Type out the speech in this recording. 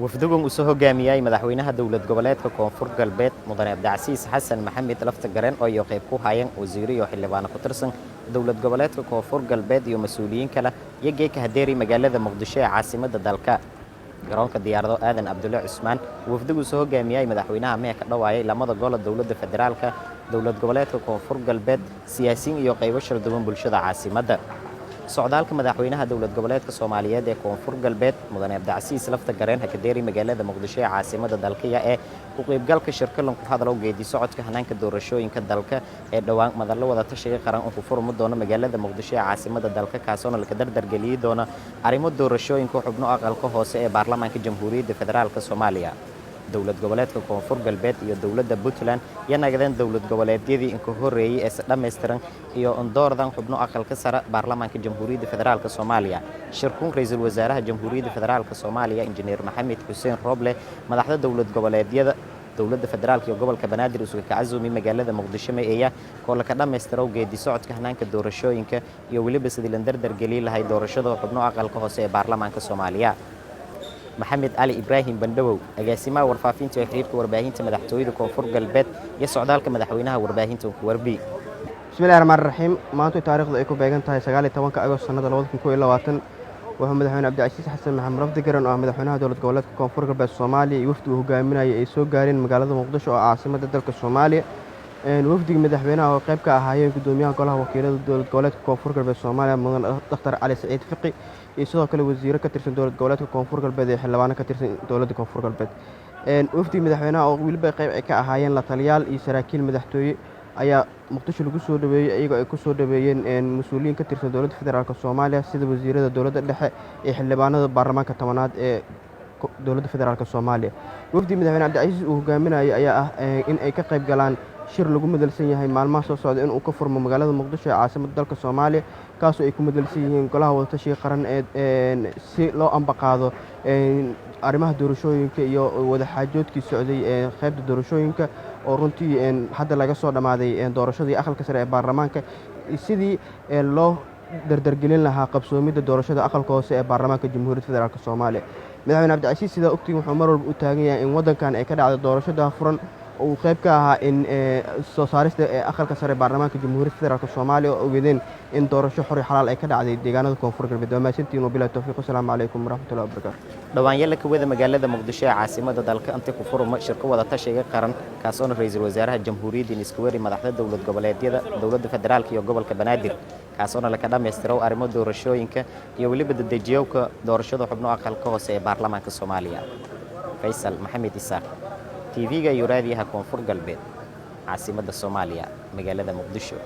wafdigan uu soo hogaamiyay madaxweynaha dawlad goboleedka Koonfur Galbeed Mudane Abdicasiis Xasan Maxamed lafta garan oo ay qayb ku hayeen wasiir iyo xildhibaan ku tirsan dawlad goboleedka Koonfur Galbeed iyo mas'uuliyiin kale iyagoo ka hadeeray magaalada Muqdisho ee caasimadda dalka garoonka diyaarado aadan Abdulle Cusmaan wafdigu soo hogaamiyay madaxweynaha meeka dhawaayay lamada gol dawladda federaalka dawlad goboleedka Koonfur Galbeed siyaasiyiin iyo qaybo shirduwan bulshada caasimadda socdaalka madaxweynaha dawlad goboleedka Soomaaliyeed ee Koonfur Galbeed Mudane Abdicasiis lafta garan ka hadeeray magaalada Muqdisho ee caasimadda dalka ee ku qaybgalka shirkadan ku hadalo geedi socodka hanaanka doorashooyinka dalka ee dhawaan madalla wada tashiga qaran oo ku furmo doona magaalada Muqdisho ee caasimadda dalka kaasoo la dardar galiyay doona arrimo doorashooyinka xubno aqalka hoose ee baarlamaanka Jamhuuriyadda Federaalka Soomaaliya dawlad goboleedka Koonfur Galbeed iyo dawladda Puntland yanagadan dawlad goboleedyadii in ka horeeyay ee dhameystiran iyo doordan xubno aqalka sare baarlamaanka Jamhuuriyadda Federaalka Soomaaliya shirkun ra'iisul wasaaraha Jamhuuriyadda Federaalka Soomaaliya injineer Maxamed Xuseen Roble madaxda dawlad goboleedyada dawladda federaalka iyo gobolka Banaadir uu ka cazumay magaalada Muqdisho meeya koola ka dhameystiro geedi socodka hanaanka doorashooyinka iyo waliba sidii la dardar galiyay lahayd doorashada xubno aqalka hoose ee baarlamaanka Soomaaliya محمد علي إبراهيم بندوو أجاسمة ورفافينته وحريبك ورباهينته مدحتويد كونفور قلبت يسعدالك مدحوينها ورباهينته وربي بسم الله الرحمن الرحيم ما أنتوا تاريخ ذيكو بيجان تاي سجالي توانك أغسطس سنة لوضكم كوي لواتن وهم مدحوين عبدالعزيز حسن محمد رفض قرن أو مدحوينها دولة جولات كونفور قلبت الصومالي يوفدوا هجامين يسوق جارين مقالة مقدشة عاصمة الدولة الصومالية وفد مدحوينها وقيبك هاي قدوميها قالها وكيلة دولة جولات كونفور قلبت الصومالية من دكتور علي سعيد فقي sidoo kale wasiiro ka tirsan dawlad goboleedka Koonfur Galbeed ee xildhibaano ka tirsan dawladda Koonfur Galbeed wafdi madaxweynaha oo waliba qayb ay ka ahaayeen la taliyaal iyo saraakiil madaxtooye ayaa Muqdisho lagu soo dhaweeyay iyagoo ay ku soo dhaweeyeen mas'uuliyiin ka tirsan dawladda federaalka Soomaaliya sida wasiirada dawladda dhexe ee xildhibaanada baarlamaanka 10aad ee dawladda federaalka Soomaaliya wafdi madaxweyne Abdicasiis uu hogaaminayay ayaa ah in ay ka qayb galaan shir lagu madalsan yahay maalmaha soo socda in uu ka furmo magaalada Muqdisho ee caasimadda dalka Soomaaliya kaasoo ay ku madalsan yihiin golaha wada tashiga qaran ee si loo ambaqaado arrimaha doorashooyinka iyo wada xaajoodkii socday ee qaybta doorashooyinka oo runtii hadda laga soo dhamaaday doorashadii aqalka sare ee baarlamaanka sidii loo dardargelin lahaa qabsoomidda doorashada aqalka hoose ee baarlamaanka Jamhuuriyadda Federaalka Soomaaliya madaxweyne Abdicasiis sida ogtiin wuxuu mar walba u taagan yahay in wadankan ay ka dhacdo doorashada furan oo qayb ka ahaa in soo saarista aqalka sare baarlamaanka Jamhuuriyadda Federaalka Soomaaliya oo ogeedeen in doorasho xor iyo xalaal ay ka dhacday deegaanada Koonfur Galbeed dhammaantiin wabillahi tawfiiq assalamu alaykum warahmatullahi wabarakatuh dhawaan yalla ka wada magaalada Muqdisho ee caasimadda dalka inta ku furmo shirka wada tashiga qaran kaasoo ra'iisul wasaaraha Jamhuuriyadda isku weeri madaxda dawlad goboleedyada dawladda federaalka iyo gobolka Banaadir kaasoo la ka dhameystiro arrimo doorashooyinka iyo waliba dadajiyowka doorashada xubno aqalka hoose ee baarlamaanka Soomaaliya Faisal Maxamed Isaaq TV-ga iyo raadiyaha Koonfur Galbeed caasimadda Soomaaliya magaalada Muqdisho